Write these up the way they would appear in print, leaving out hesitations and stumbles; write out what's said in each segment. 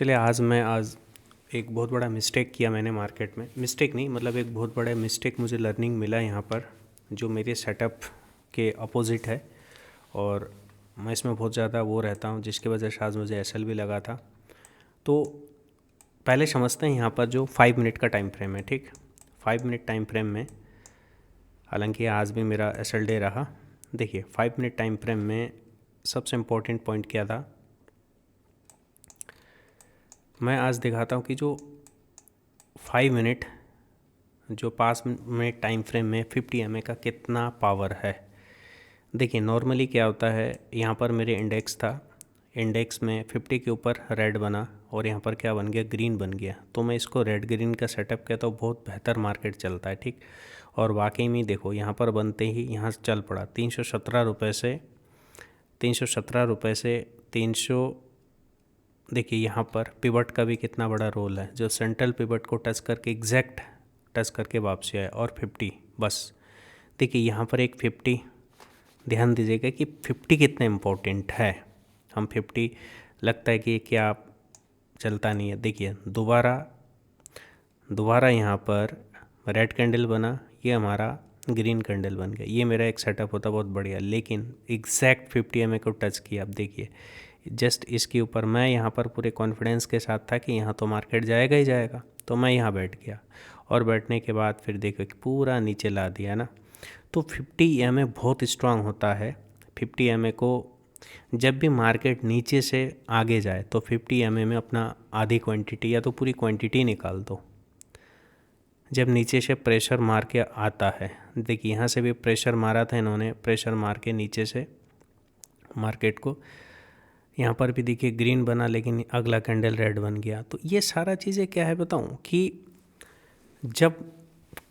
चलिए आज एक बहुत बड़ा मिस्टेक किया मैंने मार्केट में। मिस्टेक नहीं, मतलब एक बहुत बड़ा मिस्टेक मुझे लर्निंग मिला यहाँ पर, जो मेरे सेटअप के अपोजिट है और मैं इसमें बहुत ज़्यादा वो रहता हूँ, जिसकी वजह से आज मुझे एसएल भी लगा था। तो पहले समझते हैं यहाँ पर जो 5 मिनट का टाइम फ्रेम है, ठीक। 5 मिनट टाइम फ्रेम में, हालांकि आज भी मेरा एसएल डे रहा। देखिए 5 मिनट टाइम फ्रेम में सबसे इम्पोर्टेंट पॉइंट क्या था, मैं आज दिखाता हूँ कि जो 5 मिनट जो 5 मिनट टाइम फ्रेम में 50 MA का कितना पावर है। देखिए नॉर्मली क्या होता है, यहाँ पर मेरे इंडेक्स था, इंडेक्स में 50 के ऊपर रेड बना और यहाँ पर क्या बन गया, ग्रीन बन गया। तो मैं इसको रेड ग्रीन का सेटअप किया तो बहुत बेहतर मार्केट चलता है, ठीक। और वाकई में देखो यहाँ पर बनते ही यहाँ से चल पड़ा 317 रुपये से 300। देखिए यहाँ पर पिवट का भी कितना बड़ा रोल है, जो सेंट्रल पिवट को टच करके एग्जैक्ट टच करके वापसी आए और 50 बस। देखिए यहाँ पर एक 50, ध्यान दीजिएगा कि 50 कितना इम्पोर्टेंट है। हम 50 लगता है कि क्या चलता नहीं है। देखिए दोबारा यहाँ पर रेड कैंडल बना, ये हमारा ग्रीन कैंडल बन गया। ये मेरा एक सेटअप होता बहुत बढ़िया, लेकिन एग्जैक्ट 50 MA को टच किया। अब देखिए जस्ट इसके ऊपर मैं यहाँ पर पूरे कॉन्फिडेंस के साथ था कि यहाँ तो मार्केट जाएगा ही जाएगा, तो मैं यहाँ बैठ गया और बैठने के बाद फिर देखो कि पूरा नीचे ला दिया ना। तो 50 MA बहुत स्ट्रांग होता है। 50 MA को जब भी मार्केट नीचे से आगे जाए तो 50 MA में अपना आधी क्वांटिटी या तो पूरी क्वांटिटी निकाल दो। जब नीचे से प्रेशर मार के आता है, देखिए यहाँ से भी प्रेशर मारा था इन्होंने, प्रेशर मार के नीचे से मार्केट को, यहाँ पर भी देखिए ग्रीन बना लेकिन अगला कैंडल रेड बन गया। तो ये सारा चीज़ें क्या है बताऊँ कि जब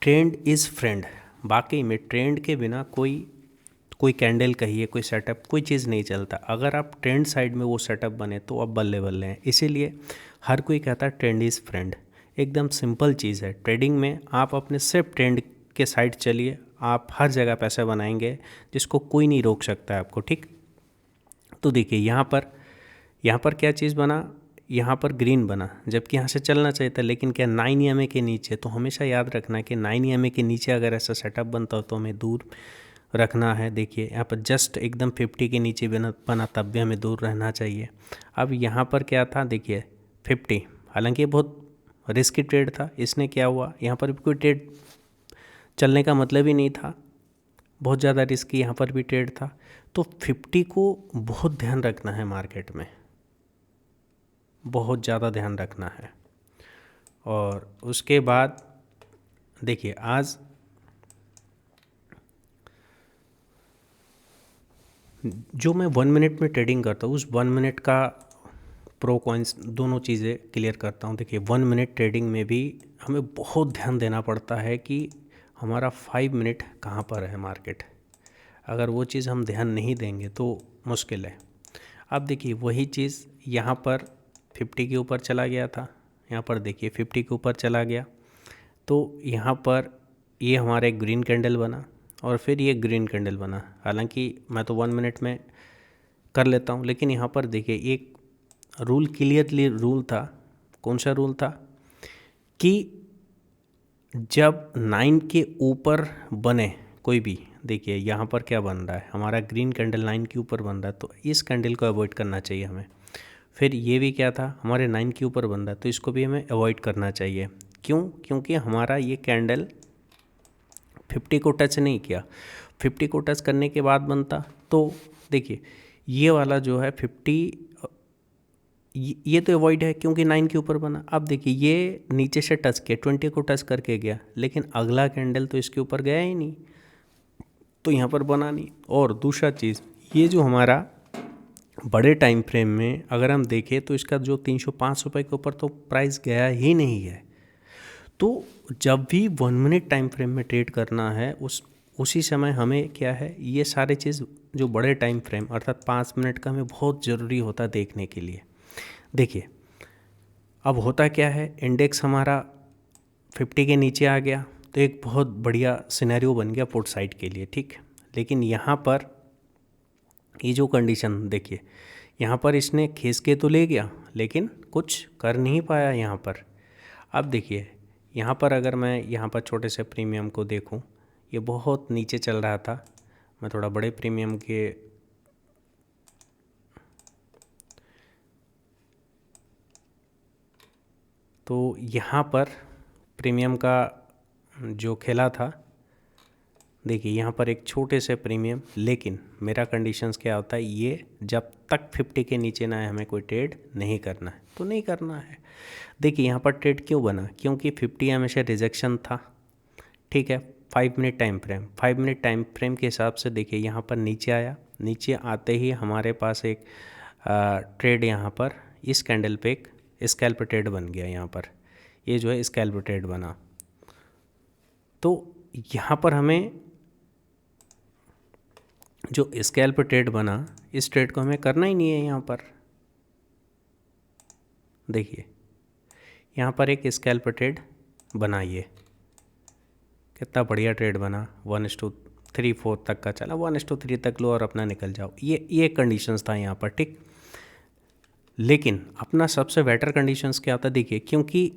ट्रेंड इज़ फ्रेंड, बाकी में ट्रेंड के बिना कोई कैंडल कहिए, कोई सेटअप, कोई चीज़ नहीं चलता। अगर आप ट्रेंड साइड में वो सेटअप बने तो आप बल्ले बल्ले हैं। इसीलिए हर कोई कहता है ट्रेंड इज़ फ्रेंड। एकदम सिंपल चीज़ है। ट्रेडिंग में आप अपने सिर्फ ट्रेंड के साइड चलिए, आप हर जगह पैसा बनाएंगे, जिसको कोई नहीं रोक सकता है आपको, ठीक। तो देखिए यहाँ पर क्या चीज़ बना, यहाँ पर ग्रीन बना, जबकि यहाँ से चलना चाहिए था, लेकिन क्या 9 MA के नीचे। तो हमेशा याद रखना कि 9 MA के नीचे अगर ऐसा सेटअप बनता हो तो हमें दूर रखना है। देखिए यहाँ पर जस्ट एकदम 50 के नीचे बना तब भी हमें दूर रहना चाहिए। अब यहाँ पर क्या था, देखिए 50, हालांकि ये बहुत रिस्की ट्रेड था। इसने क्या हुआ, यहाँ पर भी कोई ट्रेड चलने का मतलब ही नहीं था, बहुत ज़्यादा रिस्की यहाँ पर भी ट्रेड था। तो 50 को बहुत ध्यान रखना है, मार्केट में बहुत ज़्यादा ध्यान रखना है। और उसके बाद देखिए आज जो मैं 1 मिनट में ट्रेडिंग करता हूँ, उस 1 मिनट का प्रो कॉइंस दोनों चीज़ें क्लियर करता हूँ। देखिए 1 मिनट ट्रेडिंग में भी हमें बहुत ध्यान देना पड़ता है कि हमारा 5 मिनट कहाँ पर है मार्केट। अगर वो चीज़ हम ध्यान नहीं देंगे तो मुश्किल है। अब देखिए वही चीज़ यहाँ पर 50 के ऊपर चला गया था, यहाँ पर देखिए 50 के ऊपर चला गया, तो यहाँ पर ये हमारा एक ग्रीन कैंडल बना और फिर ये ग्रीन कैंडल बना। हालांकि मैं तो 1 मिनट में कर लेता हूँ, लेकिन यहाँ पर देखिए एक रूल क्लियरली रूल था। कौन सा रूल था कि जब 9 के ऊपर बने कोई भी, देखिए यहाँ पर क्या बन रहा है, हमारा ग्रीन कैंडल 9 के ऊपर बन रहा है, तो इस कैंडल को अवॉइड करना चाहिए हमें। फिर ये भी क्या था, हमारे 9 के ऊपर बन रहा है, तो इसको भी हमें अवॉइड करना चाहिए। क्यों? क्योंकि हमारा ये कैंडल 50 को टच नहीं किया। 50 को टच करने के बाद बनता, तो देखिए ये वाला जो है 50, ये तो अवॉइड है क्योंकि 9 के ऊपर बना। अब देखिए ये नीचे से टच किया, 20 को टच करके गया, लेकिन अगला कैंडल तो इसके ऊपर गया ही नहीं, तो यहाँ पर बना नहीं। और दूसरा चीज़, ये जो हमारा बड़े टाइम फ्रेम में अगर हम देखें तो इसका जो 305 रुपये के ऊपर तो प्राइस गया ही नहीं है। तो जब भी 1 मिनट टाइम फ्रेम में ट्रेड करना है, उसी समय हमें क्या है, ये सारे चीज़ जो बड़े टाइम फ्रेम अर्थात 5 मिनट का हमें बहुत ज़रूरी होता है देखने के लिए। देखिए अब होता क्या है, इंडेक्स हमारा 50 के नीचे आ गया तो एक बहुत बढ़िया सिनेरियो बन गया पुट साइड के लिए, ठीक। लेकिन यहाँ पर ये जो कंडीशन देखिए, यहाँ पर इसने खींच के तो ले गया, लेकिन कुछ कर नहीं पाया यहाँ पर। अब देखिए यहाँ पर अगर मैं यहाँ पर छोटे से प्रीमियम को देखूँ, ये बहुत नीचे चल रहा था। मैं थोड़ा बड़े प्रीमियम के तो यहाँ पर प्रीमियम का जो खेला था, देखिए यहाँ पर एक छोटे से प्रीमियम, लेकिन मेरा कंडीशंस क्या होता है, ये जब तक 50 के नीचे ना है हमें कोई ट्रेड नहीं करना है, तो नहीं करना है। देखिए यहाँ पर ट्रेड क्यों बना, क्योंकि 50 हमेशा रिजेक्शन था, ठीक है। 5 minute time frame, 5 minute time frame के हिसाब से देखिए यहाँ पर नीचे आया, नीचे आते ही हमारे पास एक ट्रेड यहाँ पर इस कैंडल पे एक स्कैल्प ट्रेड बन गया। यहाँ पर ये जो है स्कैल्प ट्रेड बना, तो यहाँ पर हमें जो स्कैल्प ट्रेड बना, इस ट्रेड को हमें करना ही नहीं है। यहाँ पर देखिए यहाँ पर एक स्कैल्प ट्रेड बना, ये कितना बढ़िया ट्रेड बना, 1:3-4 तक का चला, 1:3 तक लो और अपना निकल जाओ। ये कंडीशंस था यहाँ पर, ठीक। लेकिन अपना सबसे बेटर कंडीशंस क्या होता है, देखिए क्योंकि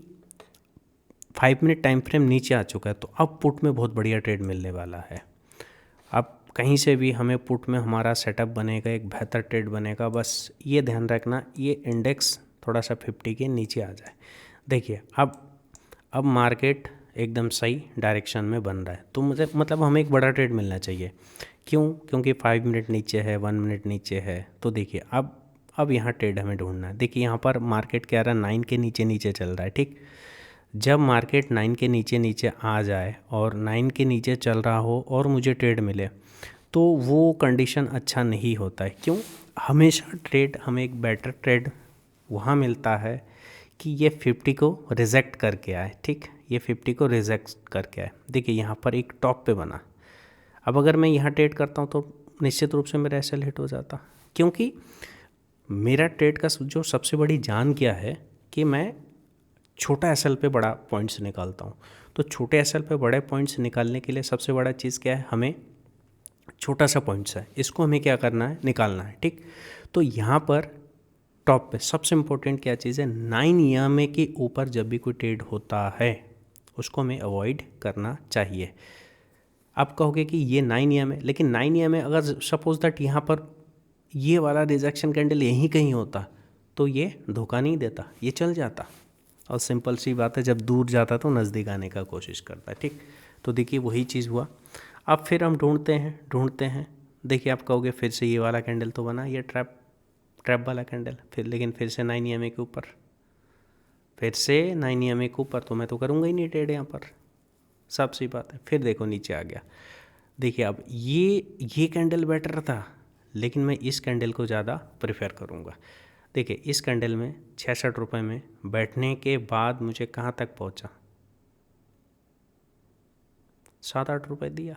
5 मिनट टाइम फ्रेम नीचे आ चुका है, तो अब पुट में बहुत बढ़िया ट्रेड मिलने वाला है। अब कहीं से भी हमें पुट में हमारा सेटअप बनेगा, एक बेहतर ट्रेड बनेगा। बस ये ध्यान रखना, ये इंडेक्स थोड़ा सा 50 के नीचे आ जाए। देखिए अब मार्केट एकदम सही डायरेक्शन में बन रहा है, तो मुझे मतलब हमें एक बड़ा ट्रेड मिलना चाहिए। क्यों? क्योंकि 5 मिनट नीचे है, 1 मिनट नीचे है, तो देखिए अब यहाँ ट्रेड हमें ढूंढना है। देखिए यहाँ पर मार्केट क्या रहा, 9 के नीचे नीचे चल रहा है, ठीक। जब मार्केट 9 के नीचे नीचे आ जाए और 9 के नीचे चल रहा हो और मुझे ट्रेड मिले, तो वो कंडीशन अच्छा नहीं होता है। क्यों? हमेशा ट्रेड हमें एक बेटर ट्रेड वहाँ मिलता है कि ये 50 को रिजेक्ट करके आए, ठीक। ये 50 को रिजेक्ट करके आए। देखिए यहाँ पर एक टॉप पे बना। अब अगर मैं यहाँ ट्रेड करता हूँ तो निश्चित रूप से मेरा एसएल हिट हो जाता, क्योंकि मेरा ट्रेड का जो सबसे बड़ी जान क्या है कि मैं छोटा एसएल पे बड़ा पॉइंट्स निकालता हूँ। तो छोटे एसएल पे बड़े पॉइंट्स निकालने के लिए सबसे बड़ा चीज़ क्या है, हमें छोटा सा पॉइंट्स है, इसको हमें क्या करना है, निकालना है, ठीक। तो यहाँ पर टॉप पे सबसे इम्पोर्टेंट क्या चीज़ है, 9 ईएमए के ऊपर जब भी कोई ट्रेड होता है उसको हमें अवॉइड करना चाहिए। आप कहोगे कि ये 9 ईएमए, लेकिन 9 ईएमए अगर सपोज दैट यहाँ पर ये वाला रिजेक्शन कैंडल यहीं कहीं होता तो ये धोखा नहीं देता, ये चल जाता। और सिंपल सी बात है, जब दूर जाता तो नज़दीक आने का कोशिश करता है, ठीक। तो देखिए वही चीज़ हुआ। अब फिर हम ढूंढते हैं। देखिए आप कहोगे फिर से ये वाला कैंडल तो बना, ये ट्रैप वाला कैंडल, लेकिन फिर से 9 ईएमए के ऊपर, फिर से 9 ईएमए के ऊपर, तो मैं तो करूँगा ही नहीं ट्रेड यहाँ पर, साफ सी बात है। फिर देखो नीचे आ गया। देखिए अब ये कैंडल बेटर था, लेकिन मैं इस कैंडल को ज़्यादा प्रेफर करूँगा। देखिए इस कैंडल में 66 रुपये में बैठने के बाद मुझे कहाँ तक पहुँचा, 7-8 रुपये दिया।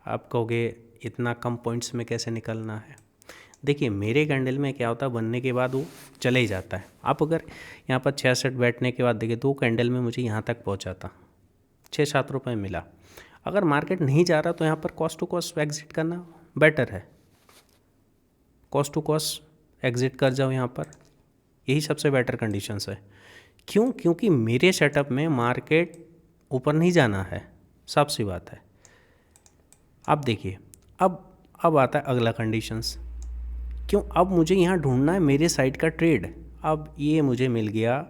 आप कहोगे इतना कम पॉइंट्स में कैसे निकलना है। देखिए मेरे कैंडल में क्या होता है, बनने के बाद वो चले ही जाता है। आप अगर यहाँ पर 66 बैठने के बाद देखिए 2 कैंडल में मुझे यहाँ तक पहुँचाता, 6-7 रुपये मिला। अगर मार्केट नहीं जा रहा तो यहाँ पर कॉस्ट टू कॉस्ट एग्जिट करना बेटर है, कॉस्ट टू कॉस्ट एग्जिट कर जाओ यहाँ पर, यही सबसे बेटर कंडीशंस है। क्यों? क्योंकि मेरे सेटअप में मार्केट ऊपर नहीं जाना है, साफ सी बात है। अब देखिए अब आता है अगला कंडीशंस। क्यों? अब मुझे यहाँ ढूंढना है मेरे साइड का ट्रेड। अब ये मुझे मिल गया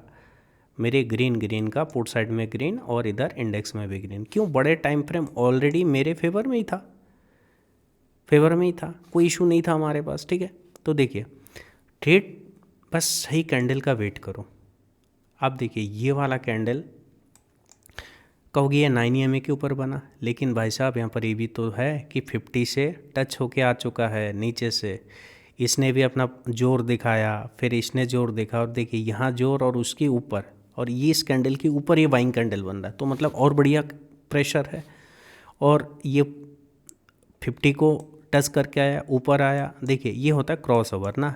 मेरे ग्रीन का, पुट साइड में ग्रीन और इधर इंडेक्स में भी ग्रीन। क्यों? बड़े टाइम फ्रेम ऑलरेडी मेरे फेवर में ही था, कोई इशू नहीं था हमारे पास, ठीक है। तो देखिए ट्रेड बस सही कैंडल का वेट करो। अब देखिए ये वाला कैंडल कहोगे ये 9 ईएमए के ऊपर बना, लेकिन भाई साहब यहाँ पर ये भी तो है कि 50 से टच होके आ चुका है नीचे से। इसने भी अपना जोर दिखाया, फिर इसने जोर दिखा, और देखिए यहाँ जोर और उसके ऊपर, और ये इस कैंडल के ऊपर ये बाइंग कैंडल बन रहा है, तो मतलब और बढ़िया प्रेशर है। और ये 50 को टच करके आया, ऊपर आया। देखिए ये होता है क्रॉस ओवर ना,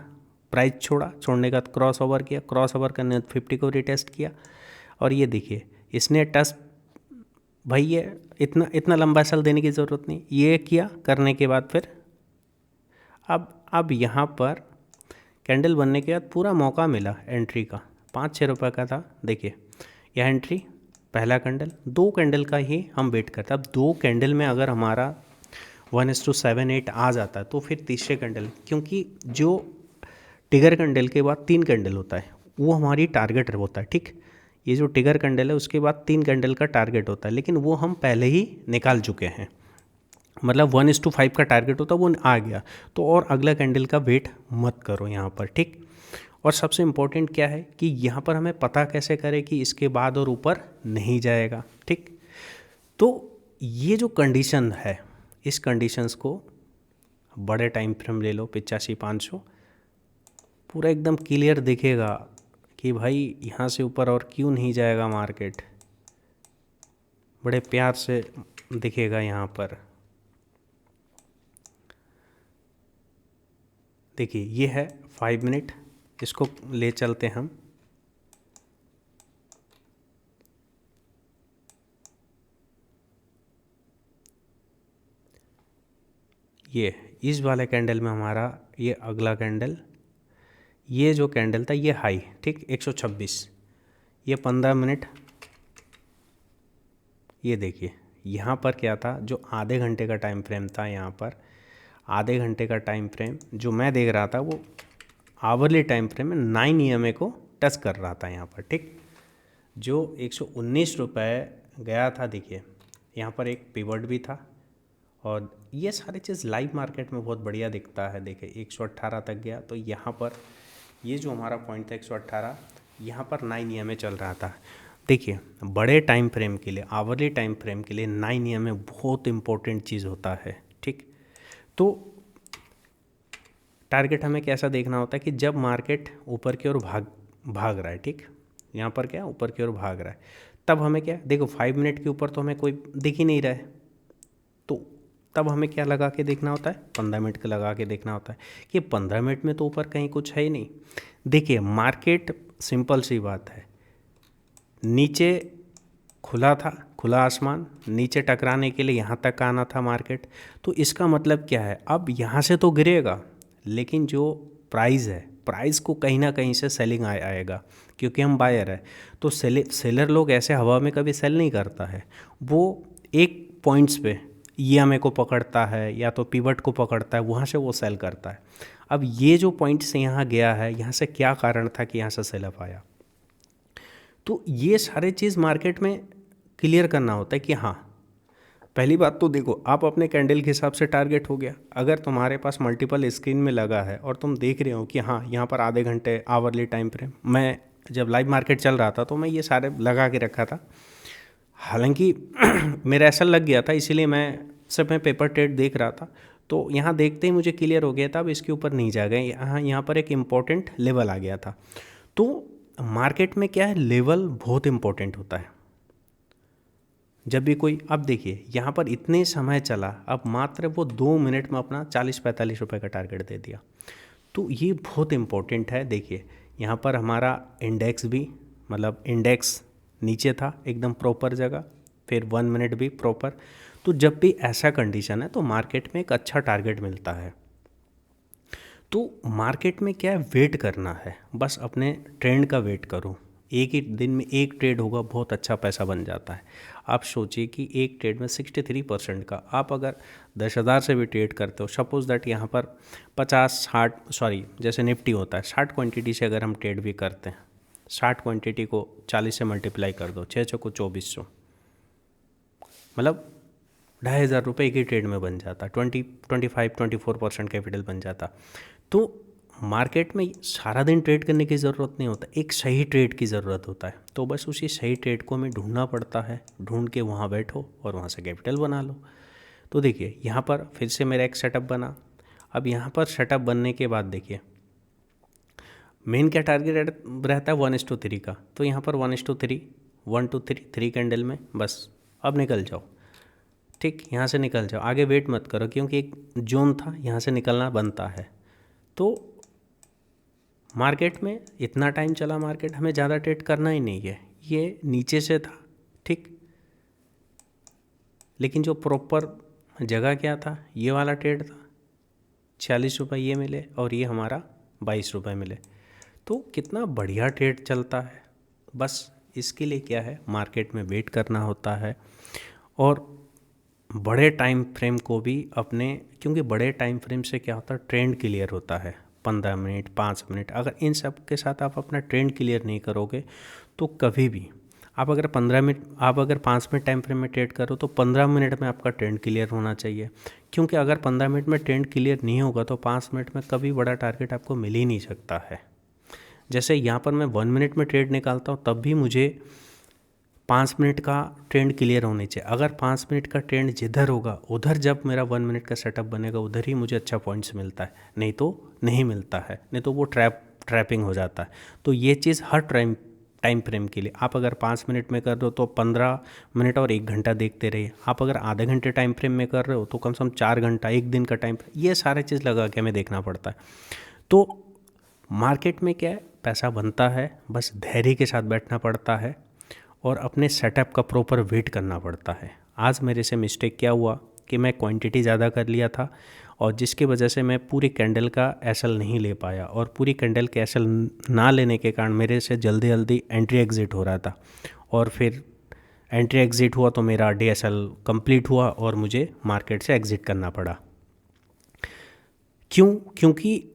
प्राइस छोड़ने का क्रॉस ओवर किया, क्रॉस ओवर करने 50 को रिटेस्ट किया, और ये देखिए इसने टच, भाई ये इतना लंबा सेल देने की ज़रूरत नहीं, ये किया, करने के बाद फिर अब यहाँ पर कैंडल बनने के बाद पूरा मौका मिला एंट्री का, 5-6 रुपये का था। देखिए यह एंट्री, पहला कैंडल, 2 कैंडल का ही हम वेट करते हैं। अब 2 कैंडल में अगर हमारा 1:7-8 आ जाता है तो फिर तीसरे कैंडल, क्योंकि जो टिगर कैंडल के बाद 3 कैंडल होता है वो हमारी टारगेट होता है, ठीक। ये जो टिगर कैंडल है उसके बाद 3 कैंडल का टारगेट होता है, लेकिन वो हम पहले ही निकाल चुके हैं, मतलब 1:5 का टारगेट होता है वो आ गया। तो और अगला कैंडल का वेट मत करो यहाँ पर, ठीक। और सबसे इम्पोर्टेंट क्या है कि यहाँ पर हमें पता कैसे करें कि इसके बाद और ऊपर नहीं जाएगा, ठीक। तो ये जो कंडीशन है, इस कंडीशंस को बड़े टाइम फ्रेम ले लो, 85-500, पूरा एकदम क्लियर दिखेगा कि भाई यहाँ से ऊपर और क्यों नहीं जाएगा मार्केट, बड़े प्यार से दिखेगा यहाँ पर। देखिए ये है 5 मिनट, इसको ले चलते हम। ये इस वाले कैंडल में हमारा ये अगला कैंडल, ये जो कैंडल था ये हाई, ठीक, 126, ये 15 मिनट। ये देखिए यहाँ पर क्या था, जो आधे घंटे का टाइम फ्रेम था, यहाँ पर आधे घंटे का टाइम फ्रेम जो मैं देख रहा था वो आवरली टाइम फ्रेम में 9 EMA को टच कर रहा था यहाँ पर, ठीक। जो 119 रुपये गया था, देखिए यहाँ पर एक पिवट भी था। और ये सारी चीज़ लाइव मार्केट में बहुत बढ़िया दिखता है। देखिए 118 तक गया, तो यहाँ पर ये जो हमारा पॉइंट था 118, यहाँ पर 9 EMA चल रहा था। देखिए बड़े टाइम फ्रेम के लिए, आवरली टाइम फ्रेम के लिए 9 EMA बहुत इंपॉर्टेंट चीज़ होता है, ठीक। तो टारगेट हमें कैसा देखना होता है कि जब मार्केट ऊपर की ओर भाग रहा है, ठीक, यहाँ पर क्या ऊपर की ओर भाग रहा है, तब हमें क्या, देखो 5 मिनट के ऊपर तो हमें कोई दिख ही नहीं रहा है, तो तब हमें क्या लगा के देखना होता है, 15 मिनट का लगा के देखना होता है कि 15 मिनट में तो ऊपर कहीं कुछ है ही नहीं। देखिए मार्केट सिंपल सी बात है, नीचे खुला था, खुला आसमान, नीचे टकराने के लिए यहाँ तक आना था मार्केट। तो इसका मतलब क्या है, अब यहाँ से तो गिरेगा, लेकिन जो प्राइस है, प्राइस को कहीं ना कहीं से सेलिंग आएगा, क्योंकि हम बायर है। तो सेलर लोग ऐसे हवा में कभी सेल नहीं करता है, वो एक पॉइंट्स पे EMA को पकड़ता है या तो पिवट को पकड़ता है, वहाँ से वो सेल करता है। अब ये जो पॉइंट से यहाँ गया है, यहाँ से क्या कारण था कि यहाँ से सेल अप आया, तो ये सारे चीज़ मार्केट में क्लियर करना होता है कि हाँ, पहली बात तो देखो आप अपने कैंडल के हिसाब से टारगेट हो गया। अगर तुम्हारे पास मल्टीपल स्क्रीन में लगा है और तुम देख रहे हो कि हाँ यहाँ पर आधे घंटे आवरली टाइम फ्रेम, मैं जब लाइव मार्केट चल रहा था तो मैं ये सारे लगा के रखा था, हालांकि मेरा ऐसा लग गया था, इसीलिए मैं पेपर ट्रेड देख रहा था। तो यहाँ देखते ही मुझे क्लियर हो गया था अब इसके ऊपर नहीं जा गए, यहाँ पर एक इम्पॉर्टेंट लेवल आ गया था। तो मार्केट में क्या है, लेवल बहुत इम्पोर्टेंट होता है। जब भी कोई, अब देखिए यहाँ पर इतने समय चला, अब मात्र वो 2 मिनट में अपना 40-45 रुपये का टारगेट दे दिया, तो ये बहुत इम्पोर्टेंट है। देखिए यहाँ पर हमारा इंडेक्स भी, मतलब इंडेक्स नीचे था एकदम प्रॉपर जगह, फिर 1 मिनट भी प्रॉपर। तो जब भी ऐसा कंडीशन है तो मार्केट में एक अच्छा टारगेट मिलता है। तो मार्केट में क्या है, वेट करना है, बस अपने ट्रेंड का वेट करो। एक ही दिन में एक ट्रेड होगा, बहुत अच्छा पैसा बन जाता है। आप सोचिए कि एक ट्रेड में 63% का, आप अगर 10,000 से भी ट्रेड करते हो, सपोज़ दैट यहाँ पर 50-60, जैसे निफ्टी होता है, 60 क्वांटिटी से अगर हम ट्रेड भी करते हैं, 60 क्वांटिटी को 40 से मल्टीप्लाई कर दो, 6 को 2400, मतलब 2,500 रुपये एक ही ट्रेड में बन जाता, 25-24% कैपिटल बन जाता। तो मार्केट में सारा दिन ट्रेड करने की ज़रूरत नहीं होता, एक सही ट्रेड की ज़रूरत होता है। तो बस उसी सही ट्रेड को हमें ढूंढना पड़ता है, ढूंढ के वहाँ बैठो और वहाँ से कैपिटल बना लो। तो देखिए यहाँ पर फिर से मेरा एक सेटअप बना। अब यहाँ पर सेटअप बनने के बाद देखिए मेन क्या टारगेट रहता है, 1:3 का। तो यहाँ पर 1:3, 1 2 3, 3 कैंडल में बस अब निकल जाओ, ठीक, यहाँ से निकल जाओ, आगे वेट मत करो, क्योंकि एक जोन था, यहाँ से निकलना बनता है। तो मार्केट में इतना टाइम चला मार्केट, हमें ज़्यादा ट्रेड करना ही नहीं है, ये नीचे से था, ठीक, लेकिन जो प्रॉपर जगह क्या था, ये वाला ट्रेड था, 46 रुपये ये मिले और ये हमारा ₹22 मिले, तो कितना बढ़िया ट्रेड चलता है। बस इसके लिए क्या है, मार्केट में वेट करना होता है और बड़े टाइम फ्रेम को भी अपने, क्योंकि बड़े टाइम फ्रेम से क्या होता है, ट्रेंड क्लियर होता है 15 मिनट 5 मिनट। अगर इन सब के साथ आप अपना ट्रेंड क्लियर नहीं करोगे तो कभी भी आप अगर 5 मिनट टाइम फ्रेम में ट्रेड करो तो 15 मिनट में आपका ट्रेंड क्लियर होना चाहिए, क्योंकि अगर 15 मिनट में ट्रेंड क्लियर नहीं होगा तो 5 मिनट में कभी बड़ा टारगेट आपको मिल ही नहीं सकता है। जैसे यहाँ पर मैं 1 मिनट में ट्रेड निकालता हूँ तब भी मुझे 5 मिनट का ट्रेंड क्लियर होनी चाहिए। अगर 5 मिनट का ट्रेंड जिधर होगा उधर जब मेरा 1 मिनट का सेटअप बनेगा उधर ही मुझे अच्छा पॉइंट्स मिलता है, नहीं तो नहीं मिलता है, नहीं तो वो ट्रैपिंग हो जाता है। तो ये चीज़ हर टाइम फ्रेम के लिए, आप अगर 5 मिनट में कर रहे हो तो 15 मिनट और 1 घंटा देखते रहिए। आप अगर आधे घंटे टाइम फ्रेम में कर रहे हो तो कम से कम 4 घंटा, एक दिन का टाइम, ये सारे चीज़ लगा के हमें देखना पड़ता है। तो मार्केट में क्या है, पैसा बनता है, बस धैर्य के साथ बैठना पड़ता है और अपने सेटअप का प्रॉपर वेट करना पड़ता है। आज मेरे से मिस्टेक क्या हुआ कि मैं क्वांटिटी ज़्यादा कर लिया था और जिसकी वजह से मैं पूरी कैंडल का एसएल नहीं ले पाया, और पूरी कैंडल के एसएल ना लेने के कारण मेरे से जल्दी जल्दी एंट्री एग्ज़िट हो रहा था, और फिर एंट्री एग्ज़िट हुआ तो मेरा डीएसएल कंप्लीट हुआ और मुझे मार्केट से एग्ज़िट करना पड़ा। क्योंकि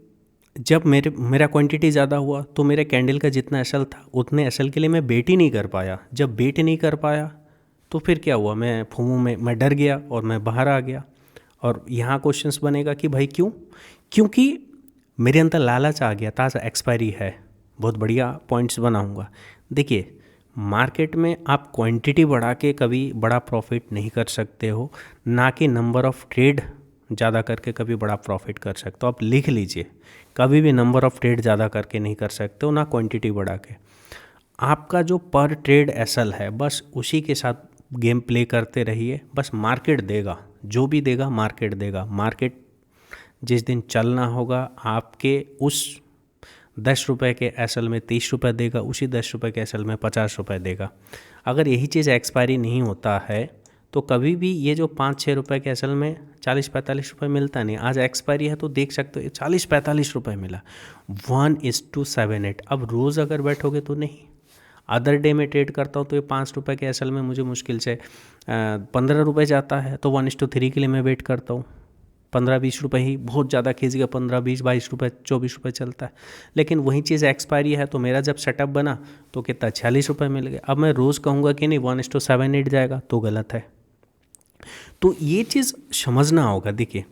जब मेरा क्वांटिटी ज़्यादा हुआ तो मेरे कैंडल का जितना एसएल था उतने एसएल के लिए मैं वेट ही नहीं कर पाया। जब वेट नहीं कर पाया तो फिर क्या हुआ, मैं फोमो में मैं डर गया और मैं बाहर आ गया। और यहाँ क्वेश्चंस बनेगा कि भाई क्यों, क्योंकि मेरे अंदर लालच आ गया था, एक्सपायरी है, बहुत बढ़िया पॉइंट्स बनाऊँगा। देखिए, मार्केट में आप क्वांटिटी बढ़ा के कभी बड़ा प्रॉफिट नहीं कर सकते हो, ना कि नंबर ऑफ़ ट्रेड ज़्यादा करके कभी बड़ा प्रॉफिट कर सकते हो। आप लिख लीजिए, कभी भी नंबर ऑफ़ ट्रेड ज़्यादा करके नहीं कर सकते हो, ना क्वांटिटी बढ़ा के। आपका जो पर ट्रेड एसएल है बस उसी के साथ गेम प्ले करते रहिए। बस मार्केट देगा, जो भी देगा मार्केट देगा। मार्केट जिस दिन चलना होगा आपके उस ₹10 के एसएल में ₹30 देगा, उसी ₹10 के एसएल में ₹50 देगा। अगर यही चीज़ एक्सपायरी नहीं होता है तो कभी भी ये जो ₹5-6 के एसएल में ₹40-45 मिलता नहीं। आज एक्सपायरी है तो देख सकते हो ₹40-45 मिला, 1:78। अब रोज़ अगर बैठोगे तो नहीं। अदर डे में ट्रेड करता हूँ तो ये ₹5 के एसएल में मुझे मुश्किल से ₹15 जाता है, तो 1:3 के लिए मैं वेट करता हूँ। 15-20 ही बहुत ज़्यादा खींच गया, 15-20 ₹22 ₹24 चलता है। लेकिन वही चीज़ एक्सपायरी है तो मेरा जब सेटअप बना तो कितना ₹46 मिल गया। अब मैं रोज़ कहूँगा कि नहीं 1:78 जाएगा, तो गलत है। तो ये चीज़ समझना होगा। देखिए,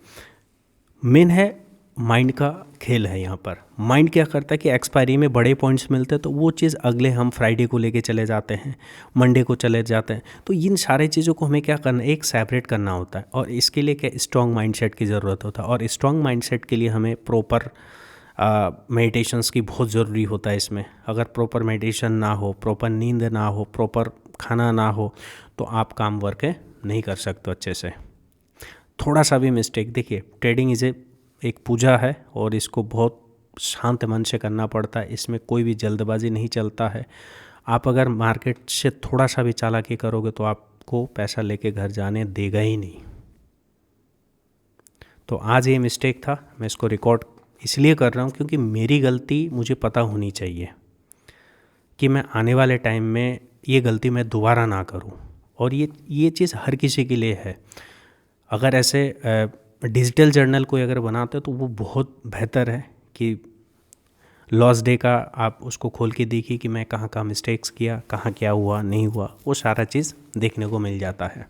मेन है माइंड का खेल है। यहाँ पर माइंड क्या करता है कि एक्सपायरी में बड़े पॉइंट्स मिलते हैं तो वो चीज़ अगले हम फ्राइडे को लेके चले जाते हैं, मंडे को चले जाते हैं। तो इन सारे चीज़ों को हमें क्या करना है, एक सेपरेट करना होता है। और इसके लिए क्या स्ट्रॉन्ग माइंडसेट की ज़रूरत होता है, और स्ट्रॉन्ग माइंडसेट के लिए हमें प्रॉपर मेडिटेशंस की बहुत ज़रूरी होता है। इसमें अगर प्रॉपर मेडिटेशन ना हो, प्रॉपर नींद ना हो, प्रॉपर खाना ना हो तो आप काम वर्क नहीं कर सकते अच्छे से। थोड़ा सा भी मिस्टेक, देखिए ट्रेडिंग एक पूजा है और इसको बहुत शांत मन से करना पड़ता है। इसमें कोई भी जल्दबाजी नहीं चलता है। आप अगर मार्केट से थोड़ा सा भी चालाकी करोगे तो आपको पैसा लेके घर जाने देगा ही नहीं। तो आज ये मिस्टेक था, मैं इसको रिकॉर्ड इसलिए कर रहा हूँ क्योंकि मेरी गलती मुझे पता होनी चाहिए कि मैं आने वाले टाइम में ये गलती मैं दोबारा ना करूँ। और ये चीज़ हर किसी के लिए है। अगर ऐसे डिजिटल जर्नल कोई अगर बनाते हो तो वो बहुत बेहतर है कि लॉस डे का आप उसको खोल के देखिए कि मैं कहाँ कहाँ मिस्टेक्स किया, कहाँ क्या हुआ नहीं हुआ, वो सारा चीज़ देखने को मिल जाता है।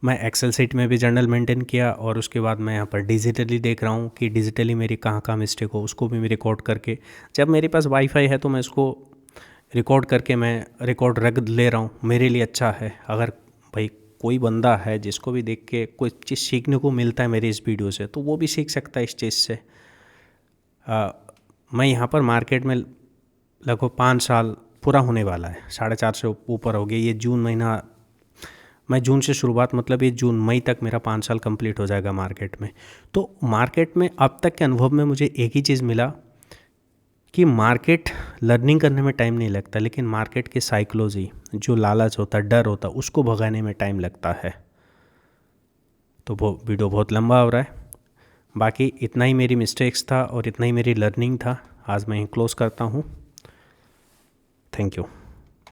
मैं एक्सेल शीट में भी जर्नल मेंटेन किया और उसके बाद मैं यहाँ पर डिजिटली देख रहा हूँ कि डिजिटली मेरी कहाँ कहाँ मिस्टेक हो, उसको भी मैं रिकॉर्ड करके, जब मेरे पास वाईफाई है तो मैं इसको रिकॉर्ड करके मैं रिकॉर्ड रख ले रहा हूँ। मेरे लिए अच्छा है। अगर भाई कोई बंदा है जिसको भी देख के कोई चीज़ सीखने को मिलता है मेरी इस वीडियो से, तो वो भी सीख सकता है इस चीज़ से। मैं यहाँ पर मार्केट में लगभग 5 साल पूरा होने वाला है, 4.5 से ऊपर हो गया। ये जून महीना, मैं जून से शुरुआत, मतलब ये जून मई तक मेरा 5 साल कंप्लीट हो जाएगा मार्केट में। तो मार्केट में अब तक के अनुभव में मुझे एक ही चीज़ मिला कि मार्केट लर्निंग करने में टाइम नहीं लगता, लेकिन मार्केट की साइकोलॉजी, जो लालच होता है, डर होता है, उसको भगाने में टाइम लगता है। तो वो वीडियो बहुत लंबा हो रहा है, बाकी इतना ही मेरी मिस्टेक्स था और इतना ही मेरी लर्निंग था। आज मैं क्लोज़ करता हूँ। Thank you.